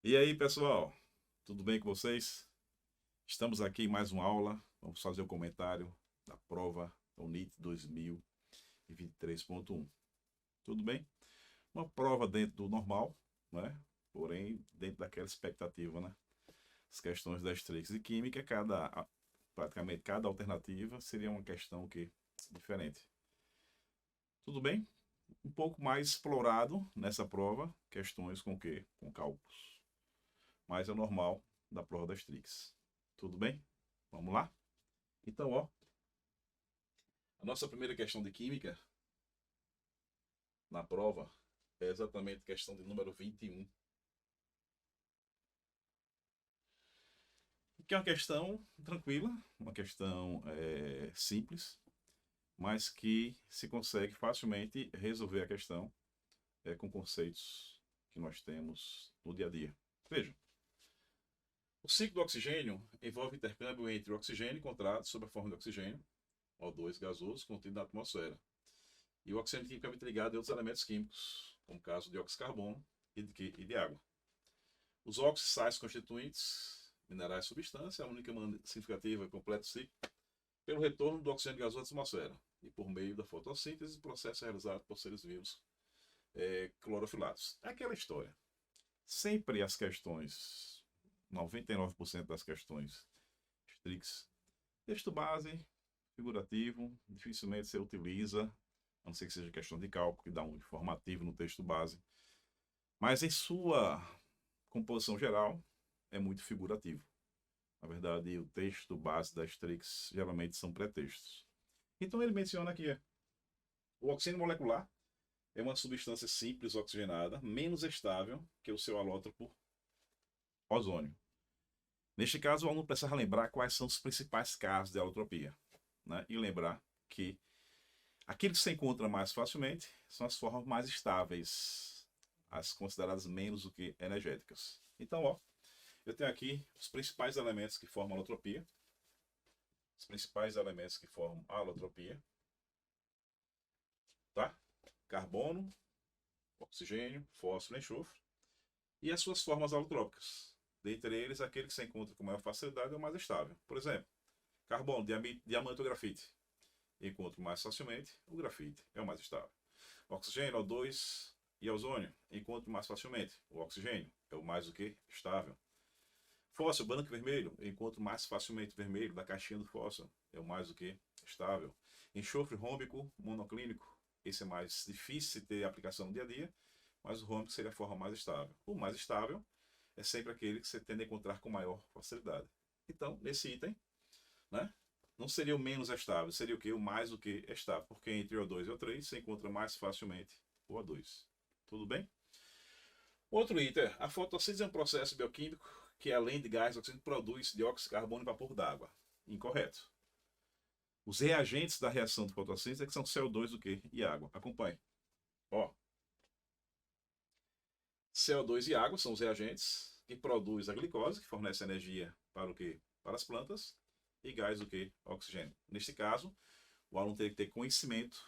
E aí, pessoal, tudo bem com vocês? Estamos aqui em mais uma aula. Vamos fazer o comentário da prova da UNIT 2023.1. Tudo bem? Uma prova dentro do normal, né? Porém, dentro daquela expectativa, né? As questões das três e química, praticamente cada alternativa seria uma questão que diferente. Tudo bem? Um pouco mais explorado nessa prova, questões com o quê? Com cálculos. Mas é normal da prova das tricks. Tudo bem? Vamos lá? Então, ó, a nossa primeira questão de química na prova é exatamente a questão de número 21. Que é uma questão tranquila, uma questão simples, mas que se consegue facilmente resolver a questão com conceitos que nós temos no dia a dia. Veja, o ciclo do oxigênio envolve intercâmbio entre o oxigênio encontrado sob a forma de oxigênio, O2 gasoso, contido na atmosfera, e o oxigênio quimicamente ligado a outros elementos químicos, como o caso de dióxido de carbono e de água. Os óxidos, sais constituintes, minerais e substâncias, a única maneira significativa e completa ciclo, pelo retorno do oxigênio gasoso à atmosfera e por meio da fotossíntese, processo realizado por seres vivos clorofilados. É aquela história. Sempre as questões, 99% das questões stricts, texto base, figurativo, dificilmente você utiliza, a não ser que seja questão de cálculo, que dá um informativo no texto base. Mas em sua composição geral, é muito figurativo. Na verdade, o texto base das tricks geralmente são pretextos. Então ele menciona que o oxigênio molecular é uma substância simples oxigenada, menos estável que o seu alótropo ozônio. Neste caso, o aluno precisa lembrar quais são os principais casos de alotropia, né? E lembrar que aqueles que se encontram mais facilmente são as formas mais estáveis, as consideradas menos do que energéticas. Então, ó, eu tenho aqui os principais elementos que formam a alotropia. Os principais elementos que formam a alotropia. Tá? Carbono, oxigênio, fósforo e enxofre. E as suas formas alotrópicas. Dentre eles, aquele que se encontra com maior facilidade é o mais estável. Por exemplo, carbono, diamante ou grafite. Encontro mais facilmente o grafite, é o mais estável. Oxigênio, O2 e ozônio, encontro mais facilmente. O oxigênio é o mais do que estável. Fósforo, branco e vermelho, encontro mais facilmente o vermelho da caixinha do fósforo, é o mais do que estável. Enxofre rômbico monoclínico, esse é mais difícil de ter aplicação no dia a dia, mas o rômbico seria a forma mais estável. O mais estável é sempre aquele que você tende a encontrar com maior facilidade. Então, nesse item, né, não seria o menos estável, seria o que? O mais do que estável, porque entre o O2 e o O3 você encontra mais facilmente o O2. Tudo bem? Outro item, a fotossíntese é um processo bioquímico que, além de gás, oxigênio produz dióxido de carbono e vapor d'água. Incorreto. Os reagentes da reação de fotossíntese é que são CO2 o quê? E água. Acompanhe. Ó, CO2 e água são os reagentes que produzem a glicose, que fornece energia para o quê? Para as plantas, e gás o quê? Oxigênio. Neste caso, o aluno teria que ter conhecimento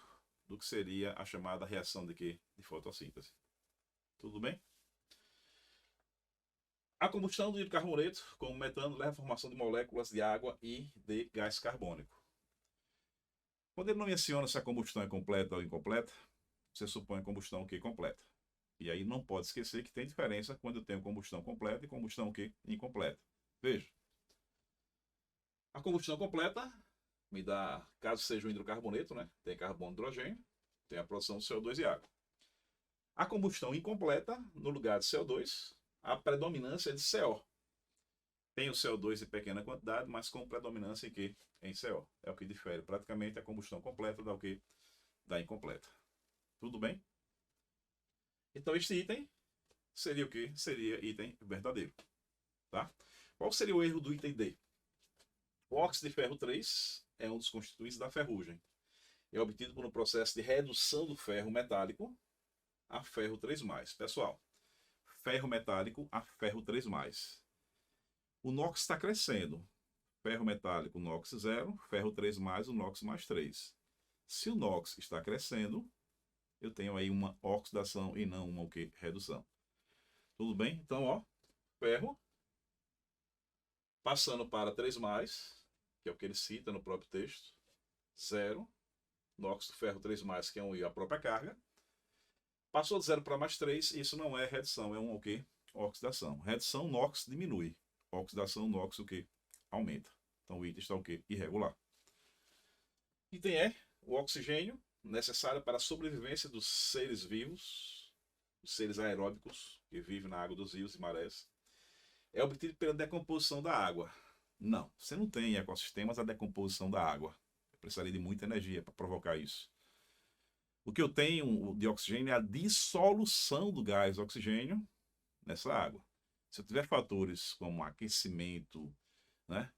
do que seria a chamada reação de quê? De fotossíntese. Tudo bem? A combustão do hidrocarboneto, como metano, leva à formação de moléculas de água e de gás carbônico. Quando ele não menciona se a combustão é completa ou incompleta, você supõe combustão que completa. E aí não pode esquecer que tem diferença quando eu tenho combustão completa e combustão que incompleta. Veja. A combustão completa me dá, caso seja um hidrocarboneto, né? Tem carbono e hidrogênio, tem a produção de CO2 e água. A combustão incompleta, no lugar de CO2, a predominância é de CO. Tem o CO2 em pequena quantidade, mas com predominância em quê? Em CO. É o que difere praticamente a combustão completa da o quê? Da incompleta. Tudo bem? Então este item seria o quê? Seria item verdadeiro. Tá? Qual seria o erro do item D? O óxido de ferro 3 é um dos constituintes da ferrugem. É obtido por um processo de redução do ferro metálico a ferro 3+. Pessoal, ferro metálico a ferro 3+. O NOx está crescendo. Ferro metálico, NOx 0, ferro 3+, o NOx mais 3. Se o NOx está crescendo, eu tenho aí uma oxidação e não uma o quê? Redução. Tudo bem? Então, ó, ferro, passando para 3+, que é o que ele cita no próprio texto, 0, no óxido de ferro 3+, que é a própria carga. Passou de 0 para +3, isso não é redução, é o quê? Oxidação. Redução, NOx diminui. Oxidação, NOx o quê? Aumenta. Então o item está o quê? Irregular. Item E, o oxigênio necessário para a sobrevivência dos seres vivos, os seres aeróbicos que vivem na água dos rios e marés, é obtido pela decomposição da água. Não, você não tem ecossistemas a decomposição da água. Eu precisaria de muita energia para provocar isso. O que eu tenho de oxigênio é a dissolução do gás oxigênio nessa água. Se eu tiver fatores como aquecimento, né,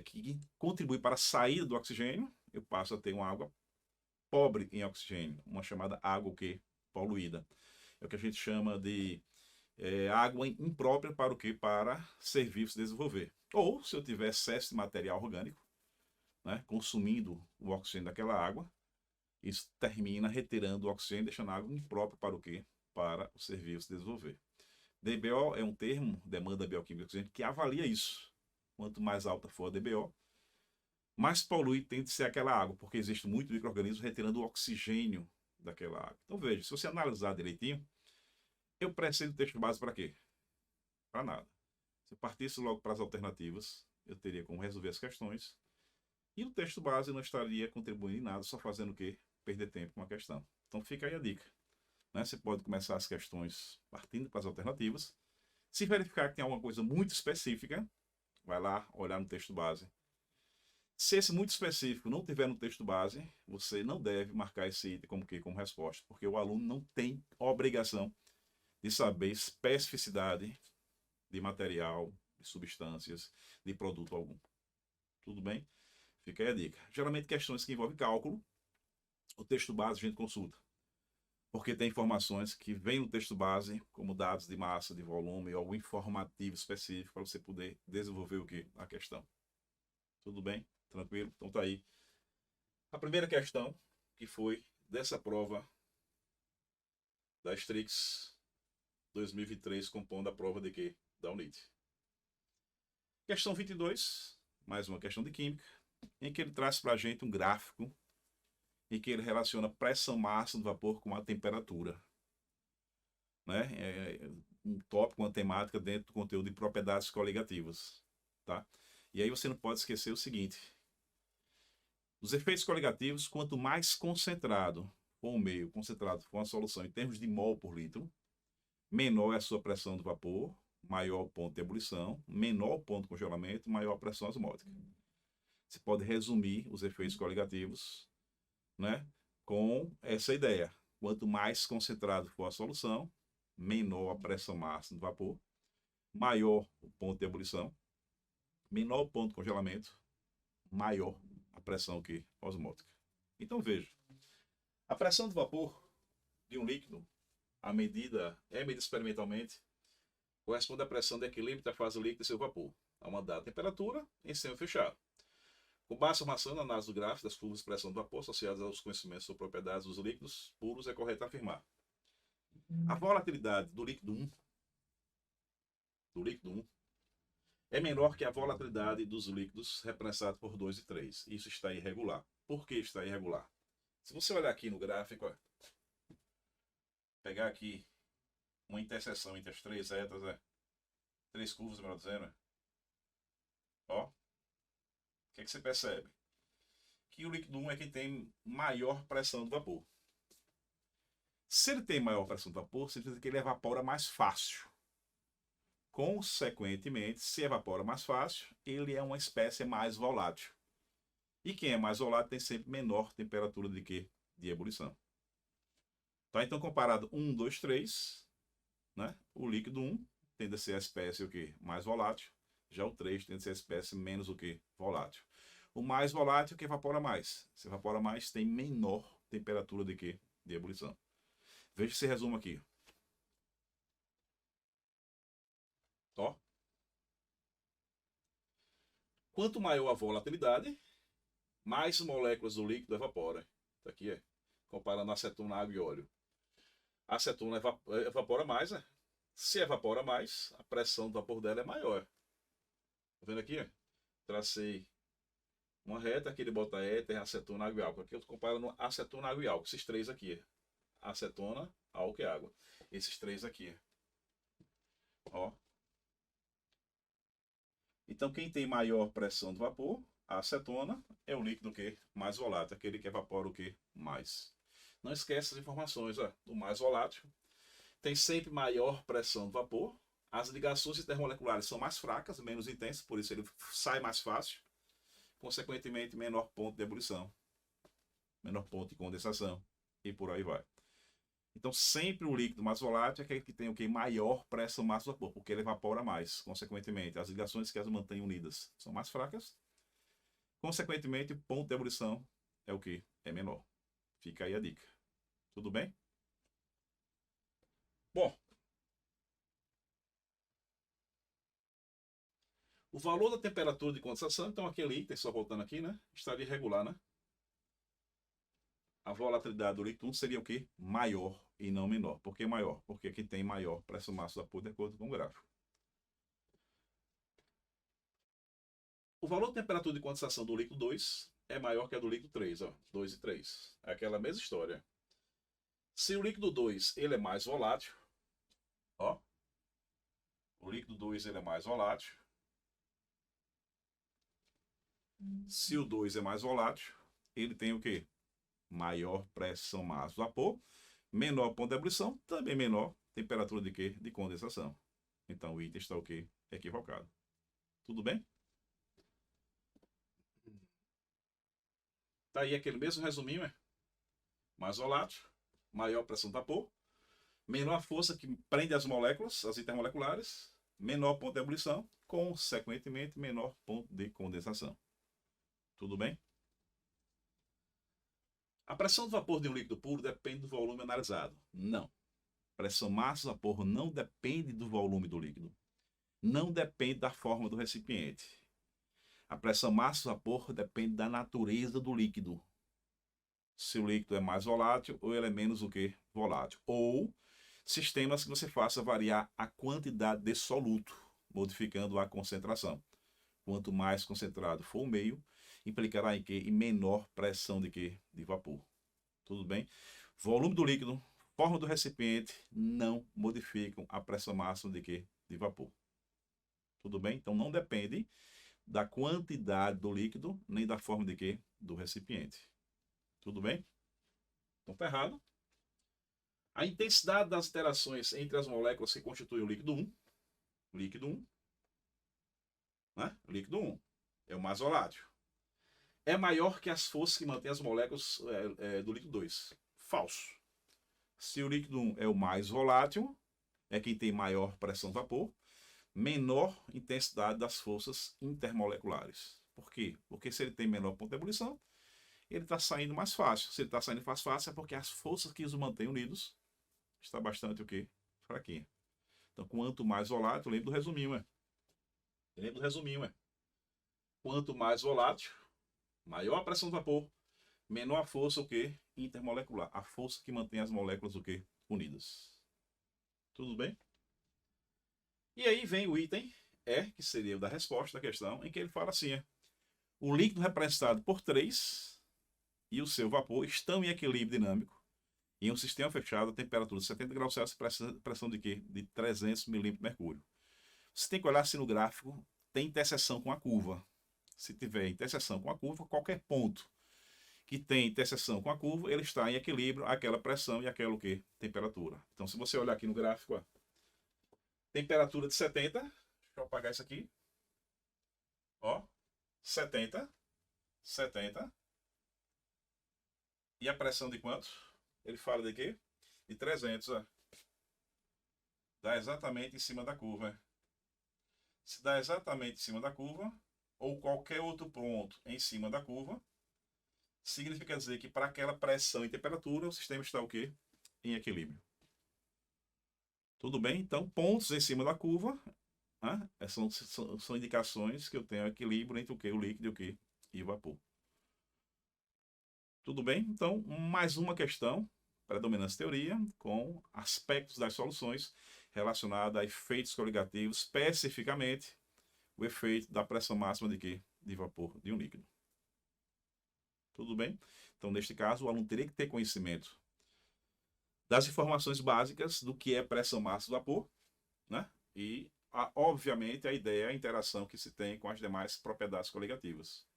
que contribuem para a saída do oxigênio, eu passo a ter uma água pobre em oxigênio, uma chamada água que poluída. É o que a gente chama de água imprópria para o quê? Para ser vivo se desenvolver. Ou se eu tiver excesso de material orgânico, né, consumindo o oxigênio daquela água, isso termina retirando o oxigênio, deixando a água imprópria para o quê? Para o ser vivo se desenvolver. DBO é um termo, demanda bioquímica de oxigênio, que avalia isso. Quanto mais alta for a DBO, mais poluído tem de ser aquela água, porque existe muito micro-organismo retirando o oxigênio daquela água. Então veja, se você analisar direitinho, eu preciso do texto base para quê? Para nada. Se eu partisse logo para as alternativas, eu teria como resolver as questões, e o texto base não estaria contribuindo em nada, só fazendo o quê? Perder tempo com a questão. Então fica aí a dica. Né? Você pode começar as questões partindo para as alternativas. Se verificar que tem alguma coisa muito específica, vai lá olhar no texto base. Se esse muito específico não tiver no texto base, você não deve marcar esse item como resposta, porque o aluno não tem obrigação de saber especificidade de material, de substâncias, de produto algum. Tudo bem? Fica aí a dica. Geralmente questões que envolvem cálculo, o texto base a gente consulta, porque tem informações que vêm no texto base, como dados de massa, de volume, ou algum informativo específico para você poder desenvolver o que? A questão. Tudo bem? Tranquilo? Então tá aí. A primeira questão, que foi dessa prova da Strix 2023, compondo a prova de quê? Da UNIT. Questão 22, mais uma questão de química, em que ele traz para a gente um gráfico em que ele relaciona pressão máxima do vapor com a temperatura. Né? Um tópico, uma temática dentro do conteúdo de propriedades coligativas. Tá? E aí você não pode esquecer o seguinte: os efeitos coligativos, quanto mais concentrado for o meio, concentrado for a solução em termos de mol por litro, menor é a sua pressão do vapor, maior o ponto de ebulição, menor o ponto de congelamento, maior a pressão osmótica. Você pode resumir os efeitos coligativos, né, com essa ideia. Quanto mais concentrado for a solução, menor a pressão máxima do vapor, maior o ponto de ebulição, menor o ponto de congelamento, maior a pressão osmótica. Então veja, a pressão do vapor de um líquido, é medida experimentalmente, corresponde à pressão de equilíbrio da fase líquida e seu vapor, a uma dada temperatura em seno fechado. Com base na informação na análise do gráfico das curvas de pressão do vapor associadas aos conhecimentos sobre propriedades dos líquidos puros, é correto afirmar: a volatilidade do líquido 1 é menor que a volatilidade dos líquidos representados por 2 e 3. Isso está irregular. Por que está irregular? Se você olhar aqui no gráfico, pegar aqui uma interseção entre as três retas, três curvas, melhor dizendo, ó, o que você percebe? Que o líquido 1 é quem tem maior pressão do vapor. Se ele tem maior pressão do vapor, significa que ele evapora mais fácil. Consequentemente, se evapora mais fácil, ele é uma espécie mais volátil. E quem é mais volátil tem sempre menor temperatura de ebulição. Tá? Então, comparado 1, 2, 3, né? O líquido 1 tende a ser a espécie mais volátil, já o 3 tende a ser a espécie menos volátil. O mais volátil que evapora mais. Se evapora mais, tem menor temperatura de ebulição. Veja esse resumo aqui. Ó. Quanto maior a volatilidade, mais moléculas do líquido evapora. Isso aqui comparando acetona, água e óleo. A acetona evapora mais, né? Se evapora mais, a pressão do vapor dela é maior. Tá vendo aqui? Ó? Tracei uma reta, aqui ele bota éter, acetona, água e álcool. Aqui eu estou comparando acetona, água e álcool. Esses três aqui. Acetona, álcool e água. Esses três aqui. Ó. Então, quem tem maior pressão do vapor, a acetona, é o líquido que mais volátil, aquele que evapora o que mais. Não esquece as informações, ó, do mais volátil. Tem sempre maior pressão do vapor. As ligações intermoleculares são mais fracas, menos intensas, por isso ele sai mais fácil. Consequentemente, menor ponto de ebulição, menor ponto de condensação e por aí vai. Então, sempre o líquido mais volátil é aquele que tem o que? Maior pressão máxima do vapor, porque ele evapora mais. Consequentemente, as ligações que as mantêm unidas são mais fracas. Consequentemente, o ponto de ebulição é o que? É menor. Fica aí a dica. Tudo bem? Bom, o valor da temperatura de condensação, então aquele item, só voltando aqui, né? Estaria irregular, né? A volatilidade do líquido 1 seria o quê? Maior e não menor. Por que maior? Porque aqui tem maior pressão máxima do vapor de acordo com o gráfico. O valor de temperatura de condensação do líquido 2 é maior que a do líquido 3, ó, 2 e 3. É aquela mesma história. Se o líquido 2 ele é mais volátil, ó, o líquido 2 ele é mais volátil. Se o 2 é mais volátil, ele tem o quê? Maior pressão máxima do vapor, menor ponto de ebulição, também menor temperatura de quê? De condensação. Então o item está o quê? Equivocado. Tudo bem? Tá aí aquele mesmo resuminho, é? Mais volátil, maior pressão do vapor, menor força que prende as moléculas, as intermoleculares, menor ponto de ebulição, consequentemente menor ponto de condensação. Tudo bem? A pressão do vapor de um líquido puro depende do volume analisado. Não. Pressão máxima do vapor não depende do volume do líquido. Não depende da forma do recipiente. A pressão máxima do vapor depende da natureza do líquido. Se o líquido é mais volátil ou ele é menos o que? Volátil. Ou sistemas que você faça variar a quantidade de soluto, modificando a concentração. Quanto mais concentrado for o meio, implicará em quê? Em menor pressão de quê? De vapor. Tudo bem? Volume do líquido, forma do recipiente não modificam a pressão máxima de quê? De vapor. Tudo bem? Então não depende da quantidade do líquido, nem da forma de quê? Do recipiente. Tudo bem? Então tá errado. A intensidade das interações entre as moléculas que constituem o líquido 1, líquido 1, né? Líquido 1 é o mais volátil. É maior que as forças que mantêm as moléculas do líquido 2. Falso. Se o líquido 1 é o mais volátil, é quem tem maior pressão vapor, menor intensidade das forças intermoleculares. Por quê? Porque se ele tem menor ponto de ebulição, ele está saindo mais fácil. Se ele está saindo mais fácil, é porque as forças que os mantêm unidos está bastante o quê? Fraquinha. Então, quanto mais volátil, lembra do resuminho, é? Lembra do resuminho, é? Quanto mais volátil, maior a pressão do vapor, menor a força o quê? Intermolecular. A força que mantém as moléculas o quê? Unidas. Tudo bem? E aí vem o item E, que seria o da resposta da questão, em que ele fala assim, o líquido representado por 3 e o seu vapor estão em equilíbrio dinâmico em um sistema fechado a temperatura de 70 graus Celsius, pressão de quê? De 300 milímetros de mercúrio. Você tem que olhar se no gráfico tem interseção com a curva. Se tiver interseção com a curva, qualquer ponto que tem interseção com a curva, ele está em equilíbrio aquela pressão e aquela o quê? Temperatura. Então, se você olhar aqui no gráfico, ó, temperatura de 70, deixa eu apagar isso aqui, ó, 70, 70, e a pressão de quanto? Ele fala de quê? De 300, ó. Dá exatamente em cima da curva. Se dá exatamente em cima da curva, ou qualquer outro ponto em cima da curva, significa dizer que para aquela pressão e temperatura, o sistema está o quê? Em equilíbrio. Tudo bem? Então, pontos em cima da curva, né? São indicações que eu tenho equilíbrio entre o que? O líquido e o que? E o vapor. Tudo bem? Então, mais uma questão, predominância teoria, com aspectos das soluções relacionada a efeitos coligativos, especificamente o efeito da pressão máxima de quê? De vapor de um líquido. Tudo bem? Então, neste caso, o aluno teria que ter conhecimento das informações básicas do que é pressão máxima do vapor, né? E, obviamente, a ideia, a interação que se tem com as demais propriedades coligativas.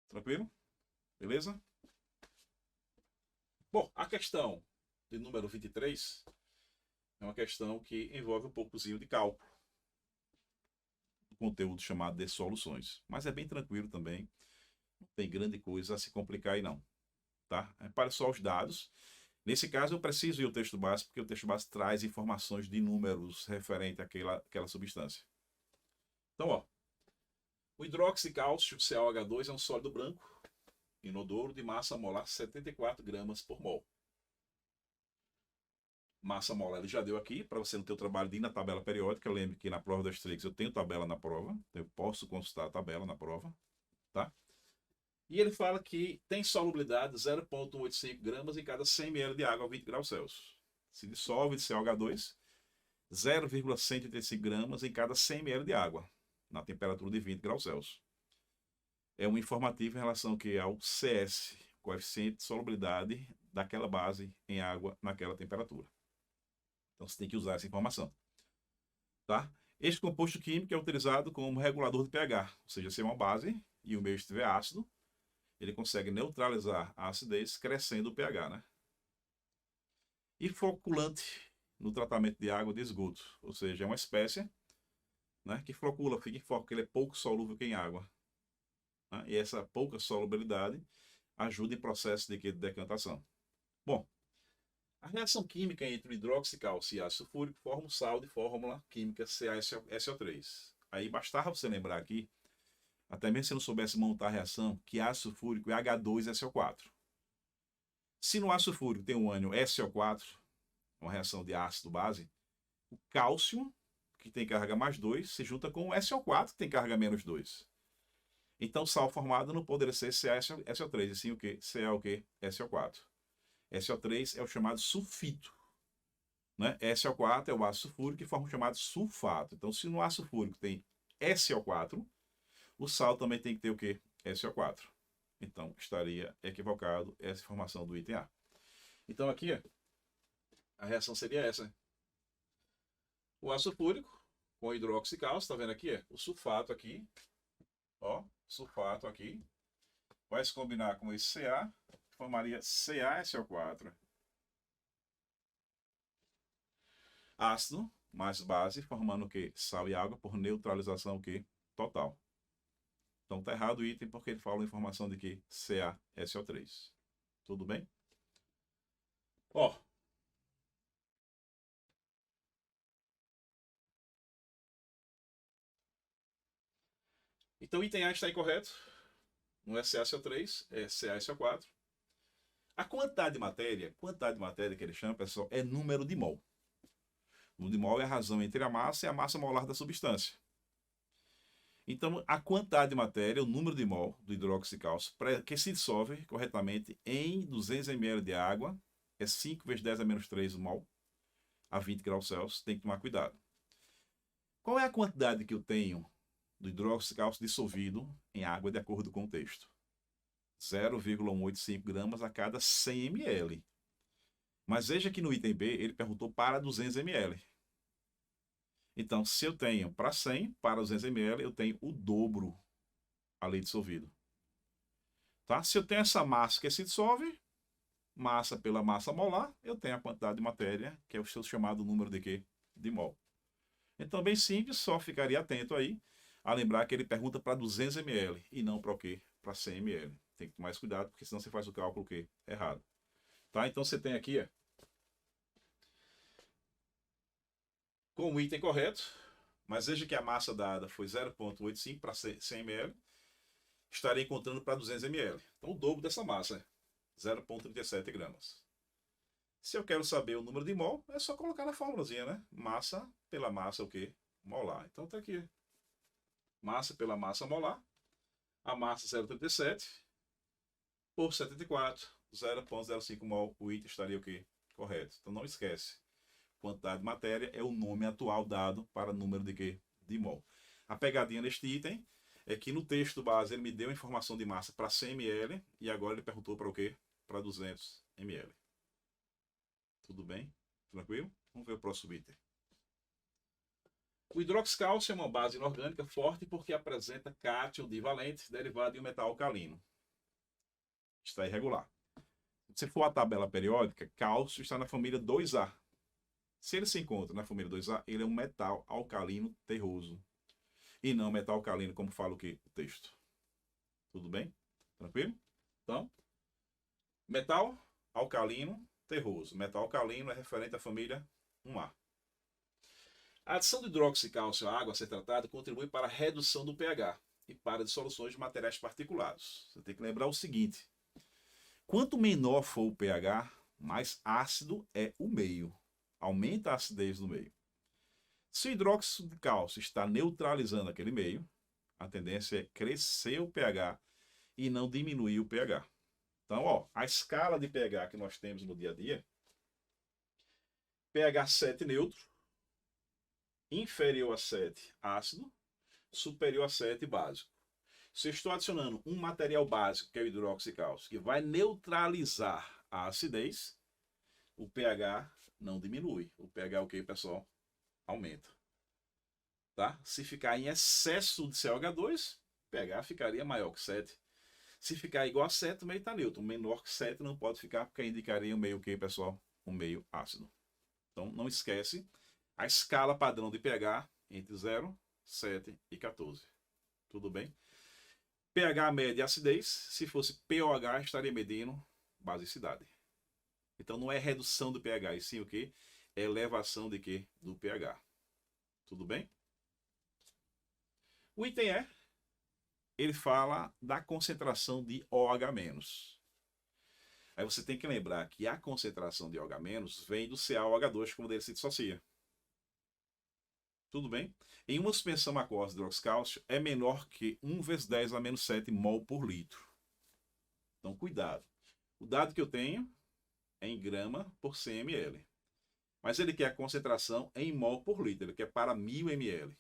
Tranquilo? Beleza? Bom, a questão de número 23 é uma questão que envolve um poucozinho de cálculo, do conteúdo chamado de soluções. Mas é bem tranquilo também, não tem grande coisa a se complicar aí não. Tá? Repare só os dados. Nesse caso, eu preciso ir ao texto básico, porque o texto básico traz informações de números referente àquela substância. Então, ó, o hidroxicálcio, CaOH2, é um sólido branco, inodoro, de massa molar 74 gramas por mol. Massa molar ele já deu aqui, para você não ter o trabalho de ir na tabela periódica. Lembre que na prova das tricks eu tenho tabela na prova, eu posso consultar a tabela na prova, tá? E ele fala que tem solubilidade 0,185 gramas em cada 100 ml de água a 20 graus Celsius. Se dissolve de CaOH2, 0,185 gramas em cada 100 ml de água, na temperatura de 20 graus Celsius. É um informativo em relação ao CS, coeficiente de solubilidade daquela base em água naquela temperatura. Então você tem que usar essa informação. Tá? Este composto químico é utilizado como regulador de pH, ou seja, se é uma base e o meio estiver ácido, ele consegue neutralizar a acidez crescendo o pH, né? E floculante no tratamento de água de esgoto, ou seja, é uma espécie, né, que flocula, fica em foco, que ele é pouco solúvel em água. Né? E essa pouca solubilidade ajuda em processo de decantação. Bom, a reação química entre o hidroxicálcio e ácido sulfúrico forma um sal de fórmula química CaSO3. Aí bastava você lembrar aqui, até mesmo se não soubesse montar a reação, que ácido sulfúrico é H2SO4. Se no ácido sulfúrico tem um ânion SO4, uma reação de ácido-base, o cálcio, que tem carga mais 2, se junta com o SO4, que tem carga menos 2. Então, o sal formado não poderia ser CaSO3, e sim o quê? Ca o quê? SO4. SO3 é o chamado sulfito. Né? SO4 é o ácido sulfúrico que forma o chamado sulfato. Então, se no ácido sulfúrico tem SO4, o sal também tem que ter o quê? SO4. Então, estaria equivocado essa informação do item A. Então, aqui, a reação seria essa. Né? O ácido sulfúrico com hidroxicálcio, está vendo aqui? O sulfato aqui, ó, sulfato aqui, vai se combinar com esse Ca, formaria CaSO4. Ácido mais base, formando o quê? Sal e água por neutralização o quê? Total. Então tá errado o item porque ele fala a informação de que CaSO3. Tudo bem? Ó. Então o item A está incorreto. Não é CaSO3, é CaSO4. A quantidade de matéria que ele chama, pessoal, é número de mol. O número de mol é a razão entre a massa e a massa molar da substância. Então, a quantidade de matéria, o número de mol do hidroxicálcio, que se dissolve corretamente em 200 ml de água, é 5 vezes 10 a menos 3 mol, a 20 graus Celsius, tem que tomar cuidado. Qual é a quantidade que eu tenho do hidroxicálcio dissolvido em água de acordo com o texto? 0,185 gramas a cada 100 ml. Mas veja que no item B ele perguntou para 200 ml. Então, se eu tenho para 100, para 200 ml, eu tenho o dobro ali dissolvido. Tá? Se eu tenho essa massa que se dissolve, massa pela massa molar, eu tenho a quantidade de matéria, que é o seu chamado número de quê? De mol. Então, bem simples, só ficaria atento aí a lembrar que ele pergunta para 200 ml e não para o quê? Para 100 ml. Tem que tomar mais cuidado, porque senão você faz o cálculo quê? Errado. Tá? Então, você tem aqui, com o item correto, mas veja que a massa dada foi 0,85 para 100 ml, estarei encontrando para 200 ml. Então, o dobro dessa massa, 0,37 gramas. Se eu quero saber o número de mol, é só colocar na fórmulazinha, né? Massa pela massa, o quê? Molar. Então, tá aqui. Massa pela massa molar. A massa 0,37 por 74, 0,05 mol. O item estaria o quê? Correto. Então, não esquece. quantidade de matéria é o nome atual dado para número de quê? De mol. A pegadinha neste item é que no texto base ele me deu a informação de massa para 100 ml e agora ele perguntou para o quê? Para 200 ml. Tudo bem? Tranquilo? Vamos ver o próximo item. O hidroxicálcio é uma base inorgânica forte porque apresenta cátion divalente derivado de um metal alcalino. Está irregular. Se for a tabela periódica, cálcio está na família 2A. Se ele se encontra na família 2A, ele é um metal alcalino terroso. E não metal alcalino, como fala o texto. Tudo bem? Tranquilo? Então, metal alcalino terroso. Metal alcalino é referente à família 1A. A adição de hidroxicálcio à água a ser tratada contribui para a redução do pH e para dissoluções de materiais particulados. Você tem que lembrar o seguinte: quanto menor for o pH, mais ácido é o meio. Aumenta a acidez do meio. Se o hidróxido de cálcio está neutralizando aquele meio, a tendência é crescer o pH e não diminuir o pH. Então, ó, a escala de pH que nós temos no dia a dia, pH 7 neutro, inferior a 7 ácido, superior a 7 básico. Se eu estou adicionando um material básico, que é o hidroxicálcio, que vai neutralizar a acidez, o pH não diminui. O pH o que, pessoal? Aumenta. Tá? Se ficar em excesso de COH2, o pH ficaria maior que 7. Se ficar igual a 7, o meio está neutro. Menor que 7 não pode ficar, porque indicaria um meio o que, pessoal? Um meio ácido. Então, não esquece a escala padrão de pH entre 0, 7 e 14. Tudo bem? pH mede acidez. Se fosse pOH, estaria medindo basicidade. Então, não é redução do pH, e sim o que? É elevação de quê? Do pH. Tudo bem? O item E, ele fala da concentração de OH-. Aí você tem que lembrar que a concentração de OH- vem do CaOH2, como ele se dissocia. Tudo bem? Em uma suspensão aquosa de hidroxicálcio, é menor que 1 vezes 10 a menos 7 mol por litro. Então, cuidado. O dado que eu tenho é em grama por 100 ml. Mas ele quer a concentração em mol por litro. Ele quer para 1000 ml.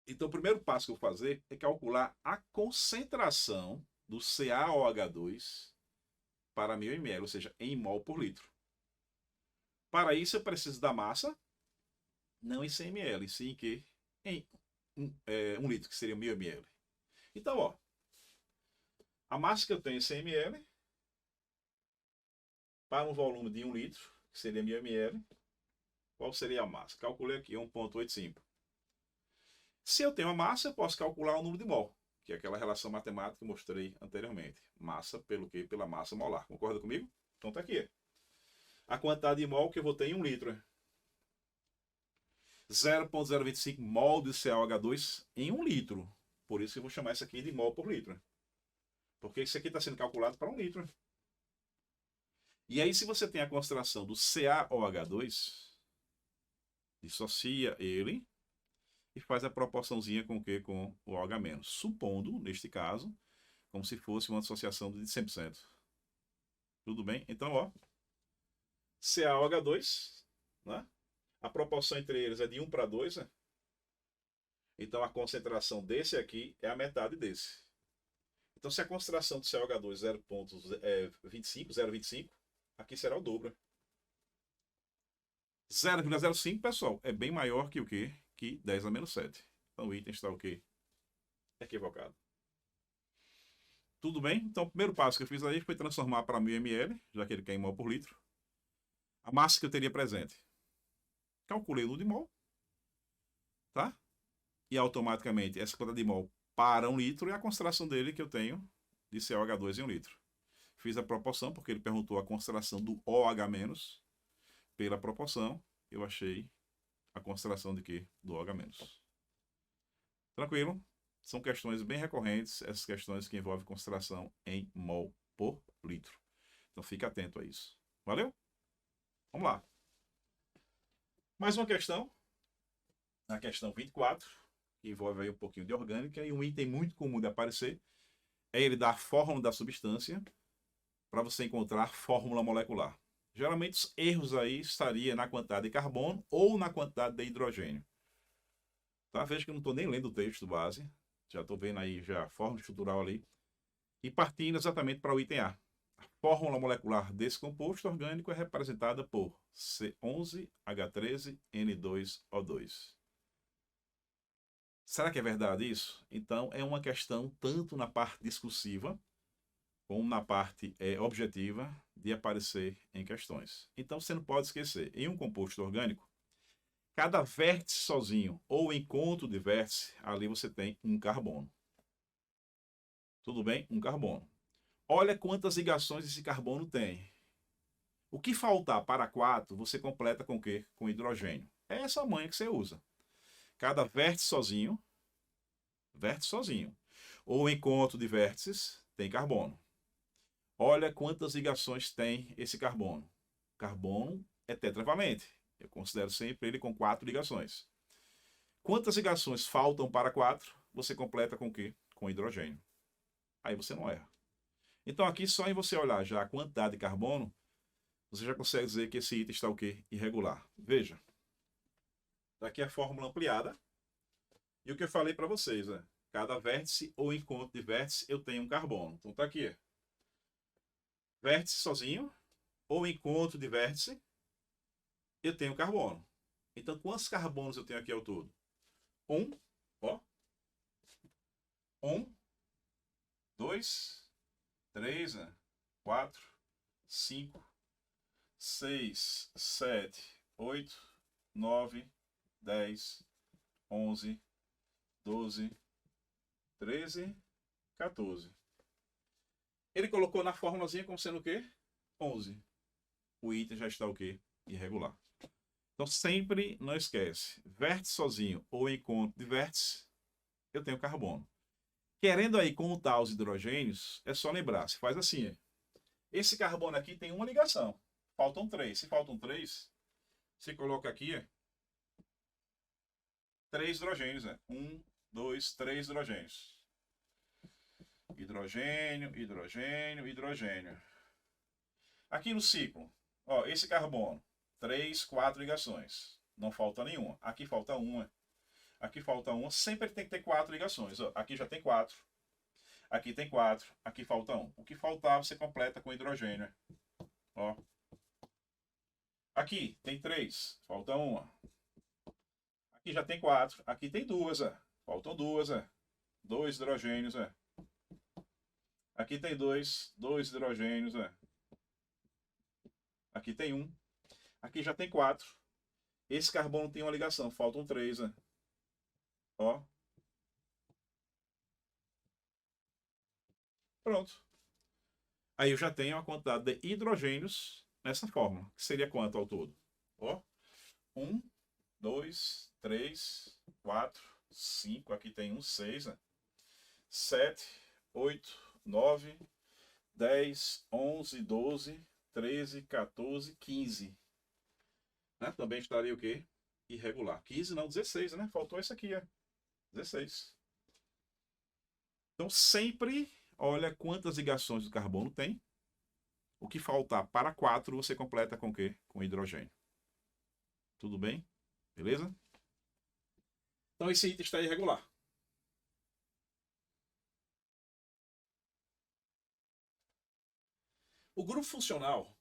Então, o primeiro passo que eu vou fazer é calcular a concentração do CaOH2 para 1000 ml, ou seja, em mol por litro. Para isso, eu preciso da massa, não em 100 ml, sim que em 1 litro, que seria 1000 ml. Então, ó, a massa que eu tenho em 100 ml, para um volume de 1 litro, que seria 1000 ml, qual seria a massa? Calculei aqui, 1,85. Se eu tenho a massa, eu posso calcular o número de mol, que é aquela relação matemática que eu mostrei anteriormente. Massa pelo quê? Pela massa molar. Concorda comigo? Então tá aqui. A quantidade de mol que eu vou ter em 1 litro. 0,025 mol de CaOH2 em 1 litro. Por isso que eu vou chamar isso aqui de mol por litro. Porque isso aqui está sendo calculado para 1 litro. E aí, se você tem a concentração do CaOH2, dissocia ele e faz a proporçãozinha com o quê? Com o OH-. Supondo, neste caso, como se fosse uma dissociação de 100%. Tudo bem? Então, ó, CaOH2, né? A proporção entre eles é de 1 para 2, né? Então, a concentração desse aqui é a metade desse. Então, se a concentração do CaOH2 é 0,25, aqui será o dobro. 0,05, pessoal, é bem maior que o quê? Que 10 a menos 7. Então, o item está o quê? Equivocado. Tudo bem? Então, o primeiro passo que eu fiz aí foi transformar para 1000 ml, já que ele quer em mol por litro, a massa que eu teria presente. Calculei o número de mol, tá? E automaticamente essa quantidade de mol para 1 litro é a concentração dele que eu tenho de CaOH2 em 1 litro. Fiz a proporção, porque ele perguntou a concentração do OH-. Pela proporção, eu achei a concentração de quê? Do OH-. Tranquilo? São questões bem recorrentes, essas questões que envolvem concentração em mol por litro. Então fique atento a isso. Valeu? Vamos lá. Mais uma questão. A questão 24, que envolve aí um pouquinho de orgânica, e um item muito comum de aparecer é ele dar a fórmula da substância para você encontrar fórmula molecular. Geralmente os erros aí estaria na quantidade de carbono ou na quantidade de hidrogênio. Tá? Veja que eu não estou nem lendo o texto base, já estou vendo aí já a fórmula estrutural ali, e partindo exatamente para o item A. A fórmula molecular desse composto orgânico é representada por C11H13N2O2. Será que é verdade isso? Então, é uma questão tanto na parte discursiva, como na parte objetiva, de aparecer em questões. Então, você não pode esquecer, em um composto orgânico, cada vértice sozinho ou encontro de vértice, ali você tem um carbono. Tudo bem? Um carbono. Olha quantas ligações esse carbono tem. O que faltar para 4, você completa com o quê? Com hidrogênio. É essa manha que você usa. Cada vértice sozinho, ou encontro de vértices, tem carbono. Olha quantas ligações tem esse carbono. Carbono é tetravalente. Eu considero sempre ele com 4 ligações. Quantas ligações faltam para 4? Você completa com o quê? Com hidrogênio. Aí você não erra. Então aqui só em você olhar já a quantidade de carbono, você já consegue dizer que esse item está o quê? Irregular. Veja. Daqui é a fórmula ampliada. E o que eu falei para vocês, né? Cada vértice ou encontro de vértice eu tenho um carbono. Então tá aqui. Vértice sozinho ou encontro de vértice, eu tenho carbono. Então quantos carbonos eu tenho aqui ao todo? 1, ó. 1, 2, 3, 4, 5, 6, 7, 8, 9, 10, 11, 12, 13, 14. Ele colocou na formulazinha como sendo o quê? 11. O item já está o quê? Irregular. Então sempre não esquece. Vértice sozinho ou encontro de vértice, eu tenho carbono. Querendo aí contar os hidrogênios, é só lembrar. Se faz assim. Esse carbono aqui tem uma ligação. Faltam 3. Se faltam 3, você coloca aqui 3 hidrogênios. 1, 2, 3 hidrogênios. Hidrogênio, hidrogênio, hidrogênio. Aqui no ciclo, ó, esse carbono, 3, 4 ligações. Não falta nenhuma. Aqui falta uma. Aqui falta uma. Sempre tem que ter 4 ligações. Ó, aqui já tem 4. Aqui tem 4. Aqui falta 1. O que faltar você completa com hidrogênio. Ó. Aqui tem 3. Falta uma. Aqui já tem 4. Aqui tem 2. Faltam 2. 2 hidrogênios. Aqui tem 2. 2 hidrogênios. Aqui tem 1. Aqui já tem 4. Esse carbono tem uma ligação. Faltam 3. Ó. Pronto. Aí eu já tenho a quantidade de hidrogênios nessa fórmula. Que seria quanto ao todo? Ó. 1, 2, 3, 4, 5. Aqui tem 1, 6. 7, 8, 9, 10, 11, 12, 13, 14, 15. Né? Também estaria o quê? Irregular. 15 não, 16, né? Faltou esse aqui, 16. Então sempre olha quantas ligações do carbono tem. O que faltar para 4 você completa com o quê? Com hidrogênio. Tudo bem? Beleza? Então esse item está irregular. O grupo funcional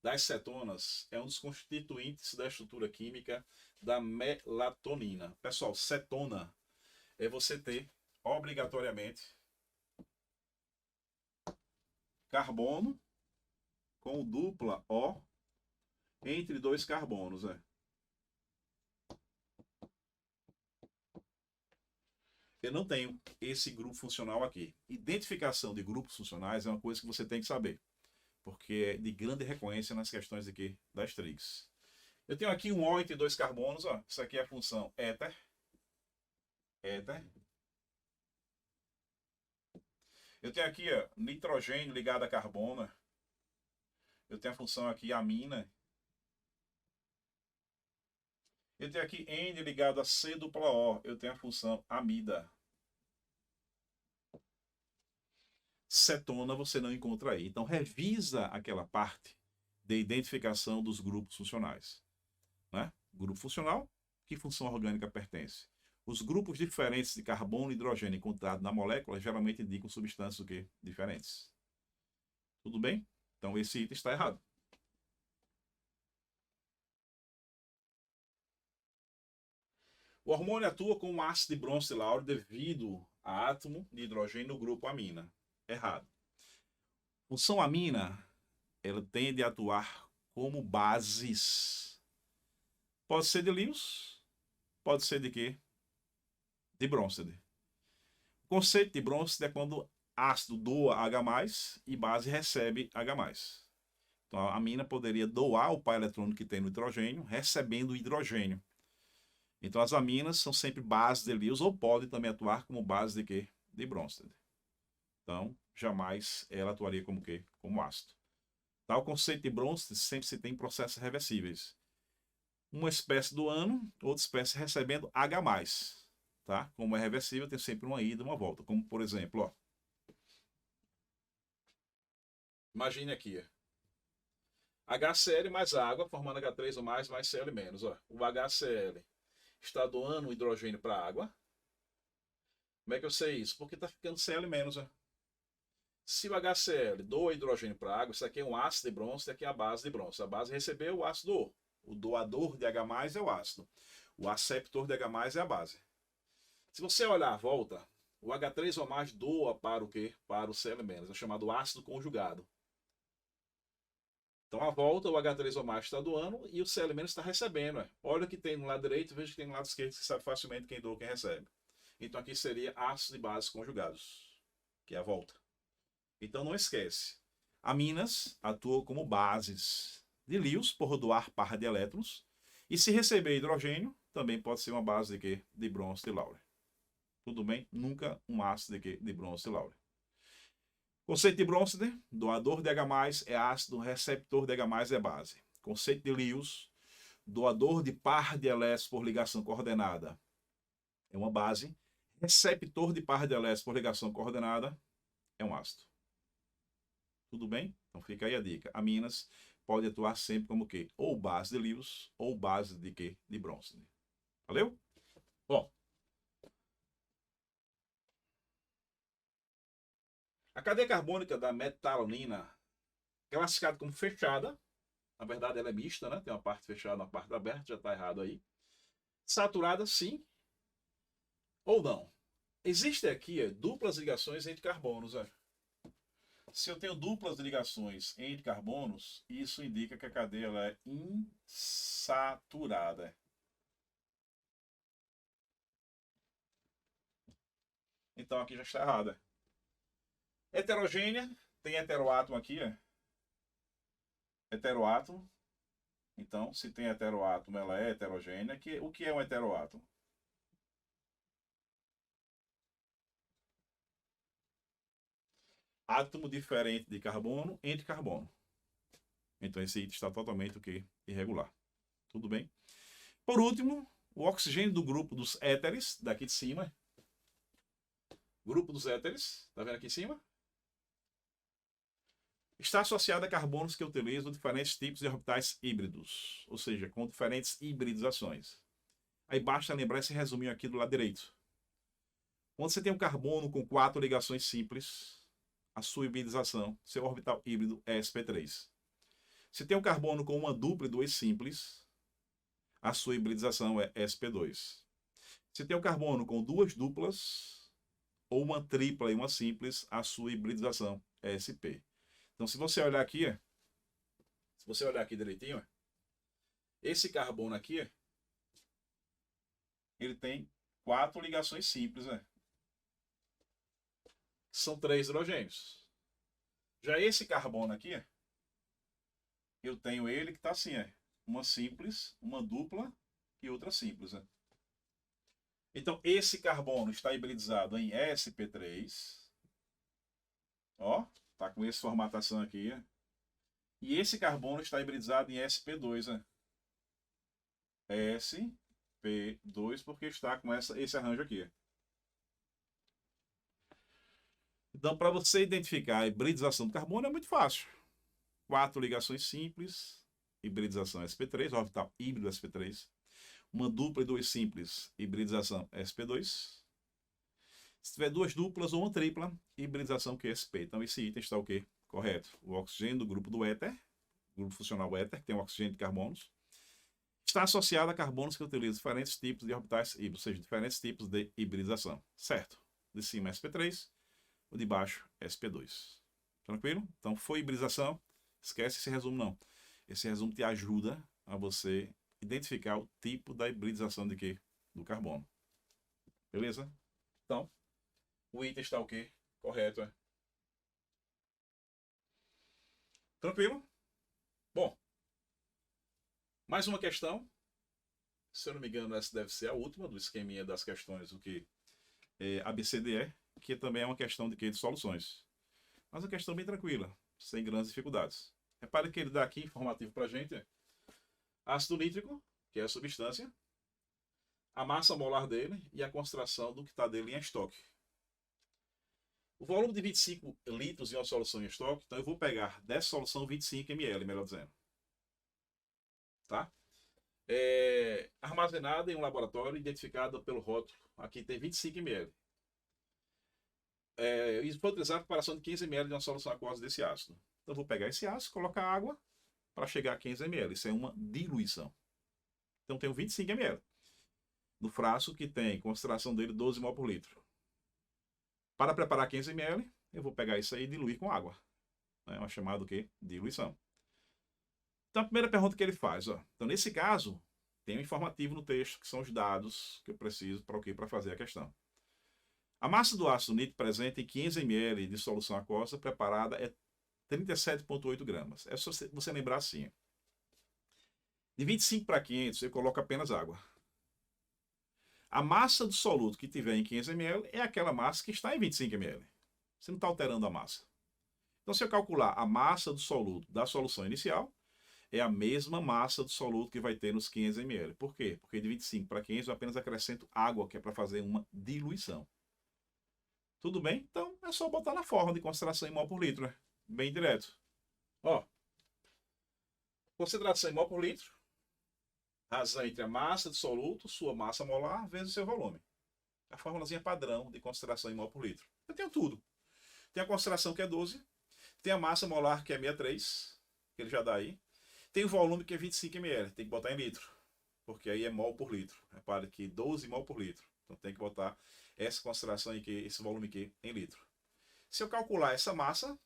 das cetonas é um dos constituintes da estrutura química da melatonina. Pessoal, cetona é você ter obrigatoriamente carbono com dupla O entre 2 carbonos. Eu não tenho esse grupo funcional aqui. Identificação de grupos funcionais é uma coisa que você tem que saber, porque é de grande recorrência nas questões aqui das trigs. Eu tenho aqui um O entre 2 carbonos. Ó. Isso aqui é a função éter. Éter. Eu tenho aqui ó, nitrogênio ligado a carbono. Eu tenho a função aqui amina. Eu tenho aqui N ligado a C dupla O. Eu tenho a função amida. Cetona você não encontra aí. Então revisa aquela parte de identificação dos grupos funcionais. Né? Grupo funcional, que função orgânica pertence? Os grupos diferentes de carbono e hidrogênio encontrados na molécula geralmente indicam substâncias o quê? Diferentes. Tudo bem? Então esse item está errado. O hormônio atua como ácido de bronze e lauro devido a átomo de hidrogênio no grupo amina. Errado. Função amina, ela tende a atuar como bases. Pode ser de Lewis, pode ser de quê? De Bronsted. O conceito de Bronsted é quando ácido doa H+, e base recebe H+. Então a amina poderia doar o par eletrônico que tem no hidrogênio, recebendo o hidrogênio. Então as aminas são sempre bases de Lewis ou podem também atuar como base de quê? De Bronsted. Então, jamais ela atuaria como quê? Como ácido. Tá? O conceito de Bronsted sempre se tem processos reversíveis. Uma espécie doando, outra espécie recebendo H+. Tá? Como é reversível, tem sempre uma ida e uma volta. Como, por exemplo, ó. Imagine aqui, ó. HCl mais água, formando H3 mais Cl menos. Ó. O HCl está doando o hidrogênio para a água. Como é que eu sei isso? Porque está ficando Cl menos. Ó. Se o HCl doa hidrogênio para a água, isso aqui é um ácido de bronze, isso aqui é a base de bronze. A base recebeu, o ácido doou. O doador de H+ é o ácido. O aceptor de H+ é a base. Se você olhar à volta, o H3O+ doa para o quê? Para o Cl-, é chamado ácido conjugado. Então, à volta, o H3O+ está doando e o Cl- está recebendo. Olha o que tem no lado direito, veja o que tem no lado esquerdo, você sabe facilmente quem doa e quem recebe. Então, aqui seria ácido e bases conjugados, que é a volta. Então, não esquece. Aminas atuam como bases de Lewis por doar par de elétrons. E se receber hidrogênio, também pode ser uma base de quê? De bronze e laure. Tudo bem? Nunca um ácido de quê? De bronze e laure. Conceito de Bronsted, doador de H+, é ácido, receptor de H+, é base. Conceito de Lewis, doador de par de elétrons por ligação coordenada, é uma base. Receptor de par de elétrons por ligação coordenada, é um ácido. Tudo bem? Então fica aí a dica. Aminas pode atuar sempre como o quê? Ou base de Lewis, ou base de quê? De Bronsted. Valeu? Bom. A cadeia carbônica da metalanina, classificada como fechada, na verdade ela é mista, né? Tem uma parte fechada, uma parte aberta, já está errado aí. Saturada, sim. Ou não. Existem aqui duplas ligações entre carbonos. Se eu tenho duplas ligações entre carbonos, isso indica que a cadeia ela é insaturada. Então aqui já está errada. Heterogênea, tem heteroátomo aqui, heteroátomo. Então, se tem heteroátomo, ela é heterogênea. O que é um heteroátomo? Átomo diferente de carbono entre carbono. Então, esse item está totalmente o quê? Irregular. Tudo bem? Por último, o oxigênio do grupo dos éteres, daqui de cima. Grupo dos éteres, tá vendo aqui em cima? Está associado a carbonos que utilizam diferentes tipos de orbitais híbridos, ou seja, com diferentes hibridizações. Aí basta lembrar esse resuminho aqui do lado direito. Quando você tem um carbono com 4 ligações simples, a sua hibridização, seu orbital híbrido é sp3. Se tem um carbono com uma dupla e 2 simples, a sua hibridização é sp2. Se tem um carbono com 2 duplas, ou uma tripla e uma simples, a sua hibridização é sp. Então, se você olhar aqui, direitinho, esse carbono aqui, ele tem 4 ligações simples, São 3 hidrogênios. Já esse carbono aqui, eu tenho ele que está assim, uma simples, uma dupla e outra simples, Então, esse carbono está hibridizado em sp3. Ó, tá com essa formatação aqui, E esse carbono está hibridizado em sp2, sp2, porque está com esse arranjo aqui. Então, para você identificar a hibridização do carbono é muito fácil. 4 ligações simples, hibridização sp3, orbital híbrido sp3. Uma dupla e 2 simples, hibridização sp2. Se tiver 2 duplas ou uma tripla, hibridização QSP. Então, esse item está o quê? Correto. O oxigênio do grupo do éter, grupo funcional éter, que tem um oxigênio de carbonos, está associado a carbonos que utilizam diferentes tipos de orbitais híbridos, ou seja, diferentes tipos de hibridização. Certo. De cima sp3, o de baixo sp2. Tranquilo? Então, foi hibridização. Esquece esse resumo, não. Esse resumo te ajuda a você identificar o tipo da hibridização de quê? Do carbono. Beleza? Então, o item está o quê? Correto, é? Tranquilo? Bom, mais uma questão. Se eu não me engano, essa deve ser a última do esqueminha das questões, o que é ABCDE, que também é uma questão de quê? De soluções. Mas uma questão bem tranquila, sem grandes dificuldades. Repare que ele dá aqui informativo para a gente. Ácido nítrico, que é a substância, a massa molar dele e a concentração do que está dele em estoque. O volume de 25 litros em uma solução em estoque, então eu vou pegar dessa solução 25 ml, melhor dizendo. Tá? Armazenada em um laboratório, identificada pelo rótulo. Aqui tem 25 ml. Isso foi utilizar a preparação de 15 ml de uma solução aquosa desse ácido. Então eu vou pegar esse ácido, colocar água para chegar a 15 ml. Isso é uma diluição. Então tenho 25 ml. No frasco que tem concentração dele 12 mol por litro. Para preparar 15 ml, eu vou pegar isso aí e diluir com água. É uma chamada o quê? Diluição. Então a primeira pergunta que ele faz, ó. Então nesse caso, tem um informativo no texto, que são os dados que eu preciso para o quê? Para fazer a questão. A massa do ácido nítrico presente em 15 ml de solução aquosa preparada é 37,8 gramas. É só você lembrar assim. De 25 para 500, eu coloco apenas água. A massa do soluto que tiver em 15 ml é aquela massa que está em 25 ml. Você não está alterando a massa. Então, se eu calcular a massa do soluto da solução inicial, é a mesma massa do soluto que vai ter nos 15 ml. Por quê? Porque de 25 para 500 eu apenas acrescento água, que é para fazer uma diluição. Tudo bem? Então, é só botar na forma de concentração em mol por litro, né? Bem direto. Ó, concentração em mol por litro, razão entre a massa do soluto, sua massa molar, vezes o seu volume. A formulazinha padrão de concentração em mol por litro. Eu tenho tudo. Tem a concentração que é 12, tem a massa molar que é 63, que ele já dá aí. Tem o volume que é 25 ml, tem que botar em litro, porque aí é mol por litro. Repare que 12 mol por litro. Então tem que botar essa concentração aqui, esse volume aqui em litro. Se eu calcular essa massa,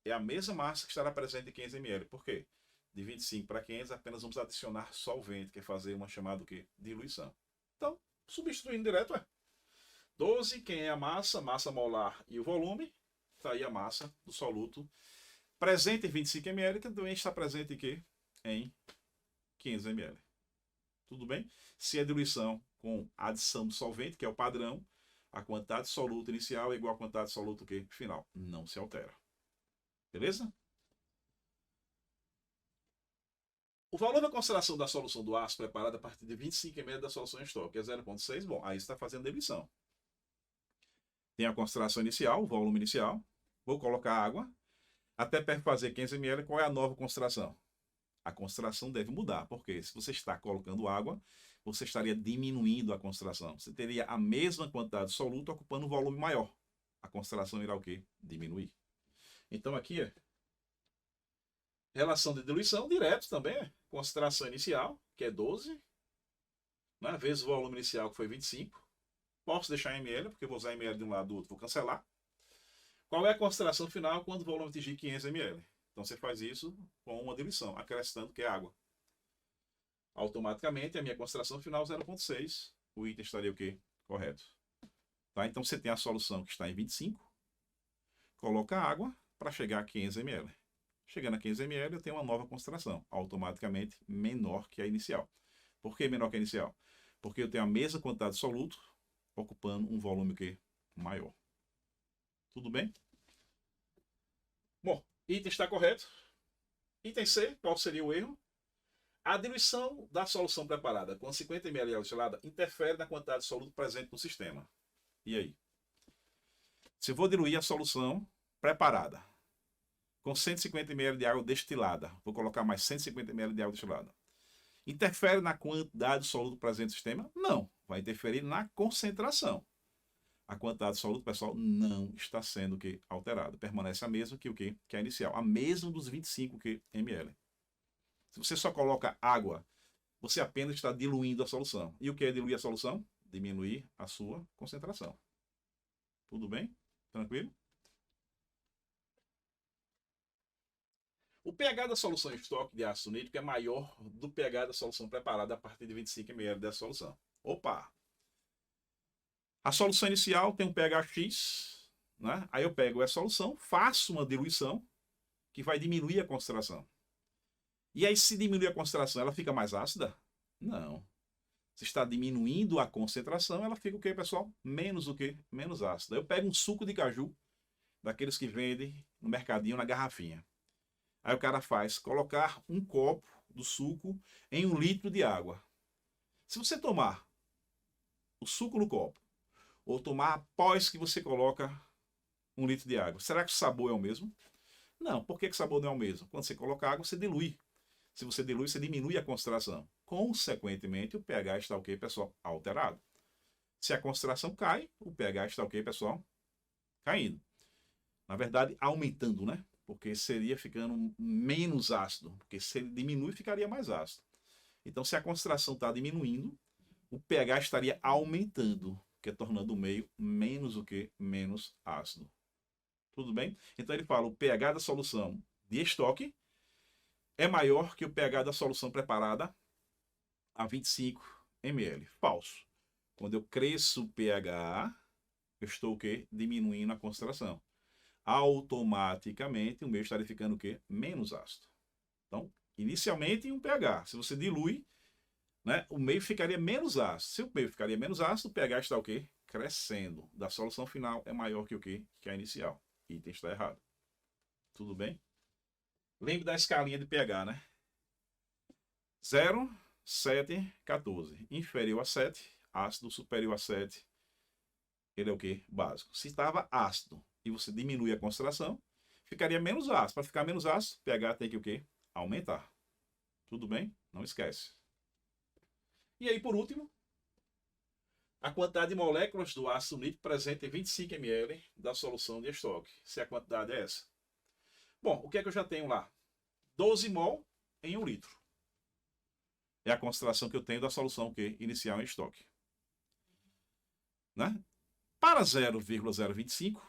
é a mesma massa que estará presente em 15 ml. Por quê? De 25 para 500, apenas vamos adicionar solvente, que é fazer uma chamada o quê? Diluição. Então, substituindo direto, 12, quem é a massa molar e o volume, está aí a massa do soluto presente em 25 ml, que também está presente aqui em 15 ml. Tudo bem? Se é diluição com adição do solvente, que é o padrão, a quantidade de soluto inicial é igual à quantidade de soluto que final. Não se altera. Beleza? O valor da concentração da solução do ácido preparada a partir de 25 ml da solução em estoque é 0,6. Bom, aí você está fazendo diluição. Tem a concentração inicial, o volume inicial. Vou colocar água. Até fazer 15 ml, qual é a nova concentração? A concentração deve mudar, porque se você está colocando água, você estaria diminuindo a concentração. Você teria a mesma quantidade de soluto ocupando um volume maior. A concentração irá o quê? Diminuir. Então aqui relação de diluição direto também, concentração inicial, que é 12, né, vezes o volume inicial, que foi 25. Posso deixar em ml, porque eu vou usar ml de um lado do outro, vou cancelar. Qual é a concentração final quando o volume atingir 500 ml? Então você faz isso com uma diluição, acrescentando que é água. Automaticamente a minha concentração final 0,6. O item estaria o quê? Correto. Tá? Então você tem a solução que está em 25. Coloca água para chegar a 500 ml. Chegando a 15 ml, eu tenho uma nova concentração, automaticamente menor que a inicial. Por que menor que a inicial? Porque eu tenho a mesma quantidade de soluto, ocupando um volume que maior. Tudo bem? Bom, item está correto. Item C, qual seria o erro? A diluição da solução preparada com 50 ml de água gelada interfere na quantidade de soluto presente no sistema. E aí? Se eu vou diluir a solução preparada, com 150 ml de água destilada. Vou colocar mais 150 ml de água destilada. Interfere na quantidade de soluto presente no sistema? Não. Vai interferir na concentração. A quantidade de soluto, pessoal, não está sendo alterada. Permanece a mesma que o que a inicial. A mesma dos 25 ml. Se você só coloca água, você apenas está diluindo a solução. E o que é diluir a solução? Diminuir a sua concentração. Tudo bem? Tranquilo? O pH da solução em estoque de ácido nítrico é maior do pH da solução preparada a partir de 25 ml dessa solução. Opa! A solução inicial tem um pH X, né? Aí eu pego essa solução, faço uma diluição que vai diminuir a concentração. E aí, se diminuir a concentração, ela fica mais ácida? Não. Se está diminuindo a concentração, ela fica o que, pessoal? Menos o que? Menos ácida. Eu pego um suco de caju, daqueles que vendem no mercadinho, na garrafinha. Aí o cara faz colocar um copo do suco em 1 litro de água. Se você tomar o suco no copo, ou tomar após que você coloca 1 litro de água, será que o sabor é o mesmo? Não. Por que o sabor não é o mesmo? Quando você coloca água, você dilui. Se você dilui, você diminui a concentração. Consequentemente, o pH está o quê, pessoal? Alterado. Se a concentração cai, o pH está o quê, pessoal? Caindo. Na verdade, aumentando, né? Porque seria ficando menos ácido. Porque se ele diminui, ficaria mais ácido. Então, se a concentração está diminuindo, o pH estaria aumentando, que é tornando o meio menos o que? Menos ácido. Tudo bem? Então, ele fala o pH da solução de estoque é maior que o pH da solução preparada a 25 ml. Falso. Quando eu cresço o pH, eu estou o quê? Diminuindo a concentração. Automaticamente o meio estaria ficando o quê? Menos ácido. Então, inicialmente em um pH. Se você dilui, né, o meio ficaria menos ácido. Se o meio ficaria menos ácido, o pH está o quê? Crescendo. Da solução final é maior que o quê? Que a inicial. O item está errado. Tudo bem? Lembre da escalinha de pH, né? 0, 7, 14. Inferior a 7, ácido. Superior a 7, ele é o quê? Básico. Se estava ácido e você diminui a concentração, ficaria menos ácido. Para ficar menos ácido, pH tem que o quê? Aumentar. Tudo bem? Não esquece. E aí, por último, a quantidade de moléculas do ácido nítrico presente em 25 ml da solução de estoque. Se a quantidade é essa. Bom, o que é que eu já tenho lá? 12 mol em 1 litro. É a concentração que eu tenho da solução que inicial em estoque. Né? Para 0,025,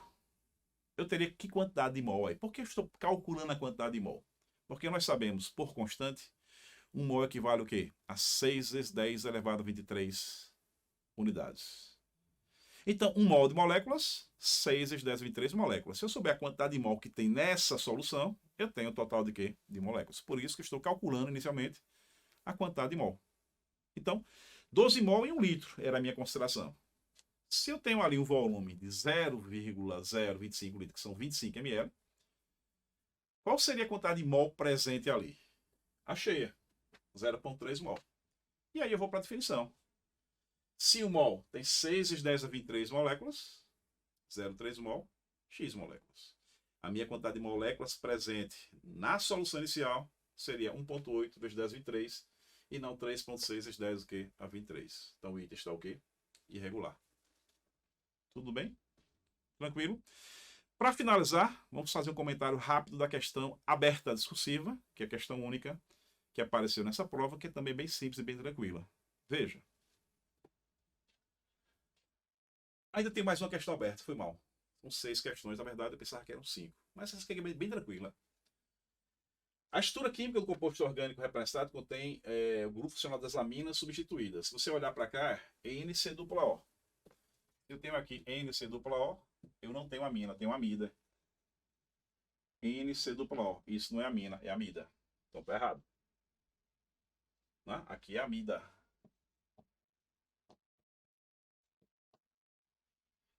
eu teria que quantidade de mol aí? Por que eu estou calculando a quantidade de mol? Porque nós sabemos, por constante, 1 mol equivale o quê? A 6 vezes 10 elevado a 23 unidades. Então, 1 mol de moléculas, 6 vezes 10 a 23 moléculas. Se eu souber a quantidade de mol que tem nessa solução, eu tenho o total de quê? De moléculas. Por isso que eu estou calculando inicialmente a quantidade de mol. Então, 12 mol em 1 litro era a minha consideração. Se eu tenho ali um volume de 0,025 litros, que são 25 ml, qual seria a quantidade de mol presente ali? A cheia, 0,3 mol. E aí eu vou para a definição. Se o mol tem 6 vezes 10 a 23 moléculas, 0,3 mol, x moléculas. A minha quantidade de moléculas presente na solução inicial seria 1,8 vezes 10 a 23 e não 3,6 vezes 10 a 23. Então o item está o quê? Irregular. Tudo bem? Tranquilo? Para finalizar, vamos fazer um comentário rápido da questão aberta discursiva, que é a questão única que apareceu nessa prova, que é também bem simples e bem tranquila. Veja. Ainda tem mais uma questão aberta, foi mal. São 6 questões, na verdade eu pensava que eram 5. Mas essa aqui é bem tranquila. A estrutura química do composto orgânico representado contém o grupo funcional das laminas substituídas. Se você olhar para cá, é NC-O. Eu tenho aqui NC-O, eu não tenho amina, eu tenho amida. NC-O, isso não é amina, é amida. Então tá errado. Né? Aqui é amida.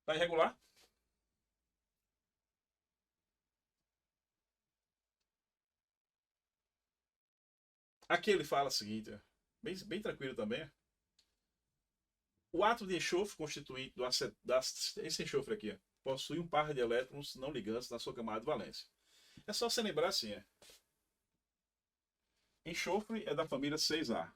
Tá irregular? Aqui ele fala o seguinte, bem tranquilo também. O átomo de enxofre constituinte esse enxofre aqui possui um par de elétrons não ligantes na sua camada de valência. É só você lembrar assim, enxofre é da família 6A.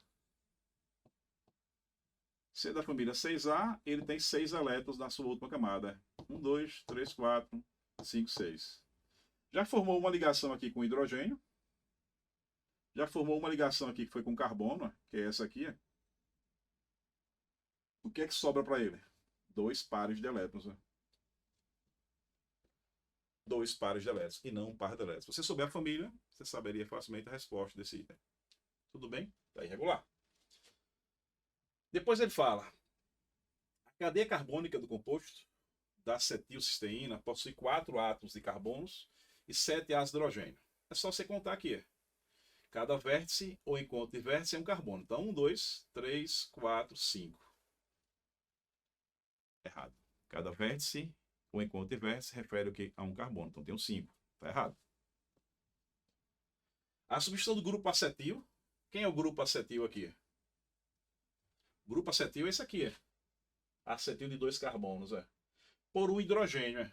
Se é da família 6A, ele tem 6 elétrons na sua última camada. 1, 2, 3, 4, 5, 6. Já formou uma ligação aqui com hidrogênio. Já formou uma ligação aqui que foi com carbono, que é essa aqui. O que é que sobra para ele? 2 pares de elétrons. 2 pares de elétrons e não um par de elétrons. Se você souber a família, você saberia facilmente a resposta desse item. Tudo bem? Está irregular. Depois ele fala: a cadeia carbônica do composto da acetilcisteína possui 4 átomos de carbonos e 7 ácidos de hidrogênio. É só você contar aqui. Cada vértice ou encontro de vértice é um carbono. Então, 1, 2, 3, 4, 5. Errado. Cada vértice ou encontro de vértice refere o quê? A um carbono. Então, tem um 5. Está errado. A substituição do grupo acetil. Quem é o grupo acetil aqui? O grupo acetil é esse aqui. Acetil de 2 carbonos. Por um hidrogênio.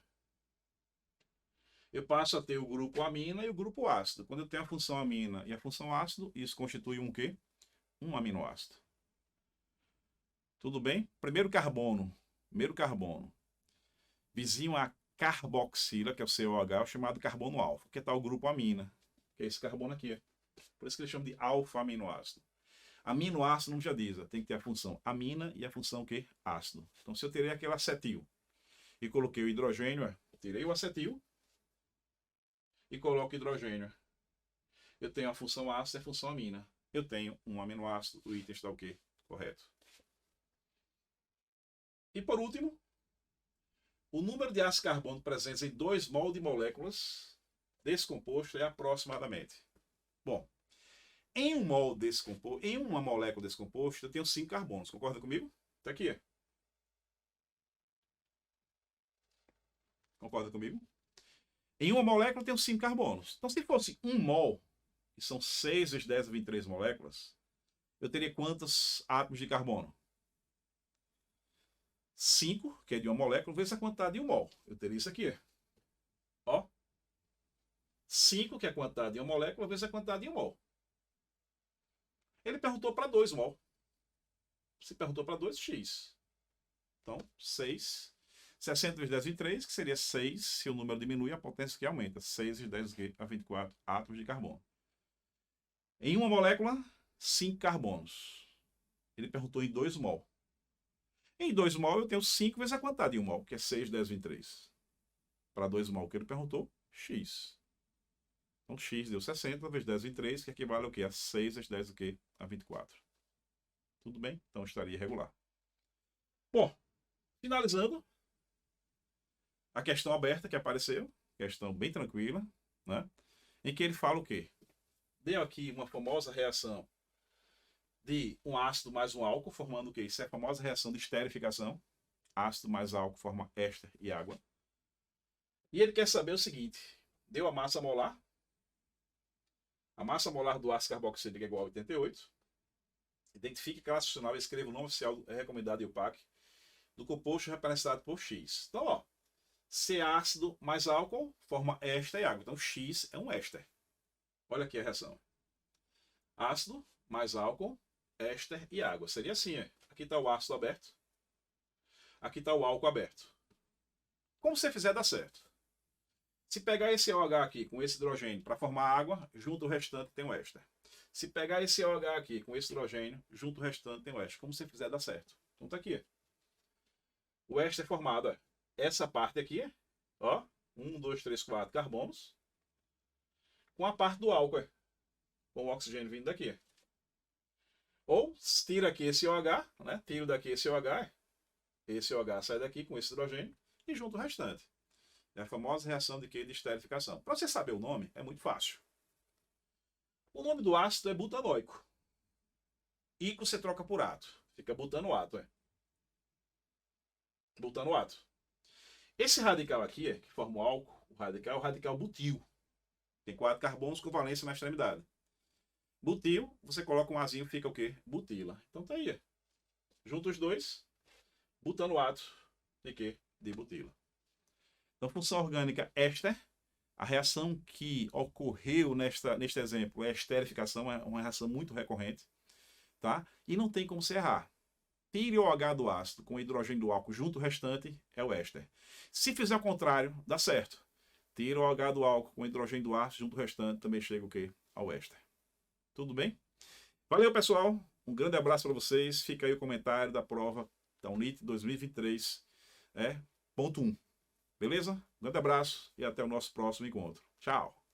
Eu passo a ter o grupo amina e o grupo ácido. Quando eu tenho a função amina e a função ácido, isso constitui um quê? Um aminoácido. Tudo bem? Primeiro carbono. Vizinho a carboxila, que é o COH, é chamado carbono alfa, que é tal grupo amina, que é esse carbono aqui. Por isso que eles chamam de alfa-aminoácido. Aminoácido, não já diz, tem que ter a função amina e a função o quê? Ácido. Então, se eu terei aquele acetil e coloquei o hidrogênio, tirei o acetil e coloco o hidrogênio. Eu tenho a função ácido e a função amina. Eu tenho um aminoácido, o item está o quê? Correto. E por último, o número de ácidos carbono presentes em 2 mol de moléculas desse composto é aproximadamente. Bom, em um mol desse composto, em uma molécula desse composto, eu tenho 5 carbonos. Concorda comigo? Está aqui. Concorda comigo? Em uma molécula eu tenho 5 carbonos. Então, se fosse 1 mol, que são 6 vezes 10 a 23 moléculas, eu teria quantos átomos de carbono? 5, que é de uma molécula, vezes a quantidade de 1 mol. Eu teria isso aqui. Ó. 5, que é a quantidade de uma molécula, vezes a quantidade de 1 mol. Ele perguntou para 2 mol. Se perguntou para 2, x. Então, 6. 60 vezes 10 a 23, que seria 6. Se o número diminui, a potência que aumenta. 6 vezes 10 a 24 átomos de carbono. Em uma molécula, 5 carbonos. Ele perguntou em 2 mol. Em 2 mol, eu tenho 5 vezes a quantidade de 1 mol, que é 6 vezes 10 a 23. Para 2 mol que ele perguntou, x. Então, x deu 60 vezes 10 a 23, que equivale ao quê? A 6 vezes 10 a 24. Tudo bem? Então, estaria irregular. Bom, finalizando, a questão aberta que apareceu, questão bem tranquila, né? Em que ele fala o quê? Deu aqui uma famosa reação de um ácido mais um álcool, formando o quê? Isso é a famosa reação de esterificação. Ácido mais álcool forma éster e água. E ele quer saber o seguinte: deu a massa molar. A massa molar do ácido carboxílico é igual a 88. Identifique classe funcional e escreva o nome oficial recomendado e UPAC do composto representado por X. Então, ó, C ácido mais álcool forma éster e água. Então, X é um éster. Olha aqui a reação. Ácido mais álcool, éster e água. Seria assim, ó. Aqui está o ácido aberto. Aqui está o álcool aberto. Como você fizer, dá certo. Se pegar esse OH aqui com esse hidrogênio para formar água, junto o restante tem o éster. Se pegar esse OH aqui com esse hidrogênio, junto o restante tem o éster. Como você fizer, dá certo. Então tá aqui. O éster é formado, ó. Essa parte aqui, ó, 1, 2, 3, 4 carbonos, com a parte do álcool, ó, com o oxigênio vindo daqui. Ou tira aqui esse OH, né? Tiro daqui esse OH sai daqui com esse hidrogênio e junto o restante. É a famosa reação de quê? De esterificação. Para você saber o nome, é muito fácil. O nome do ácido é butanóico. Ico você troca por ato. Fica butanoato, é. Butanoato. Esse radical aqui, que forma o álcool, o radical é o radical butil. Tem 4 carbonos com valência na extremidade. Butil, você coloca um azinho, fica o quê? Butila. Então tá aí. Junta os dois, butanoato de quê? De butila. Então, função orgânica éster, A reação que ocorreu neste exemplo é a esterificação, é uma reação muito recorrente, tá? E não tem como se errar. Tire o OH do ácido com o hidrogênio do álcool junto o restante, é o éster. Se fizer o contrário, dá certo. Tire o OH do álcool com o hidrogênio do ácido junto o restante, também chega o quê? Ao éster. Tudo bem? Valeu, pessoal. Um grande abraço para vocês. Fica aí o comentário da prova da UNIT 2023, ponto 1. Beleza? Um grande abraço e até o nosso próximo encontro. Tchau!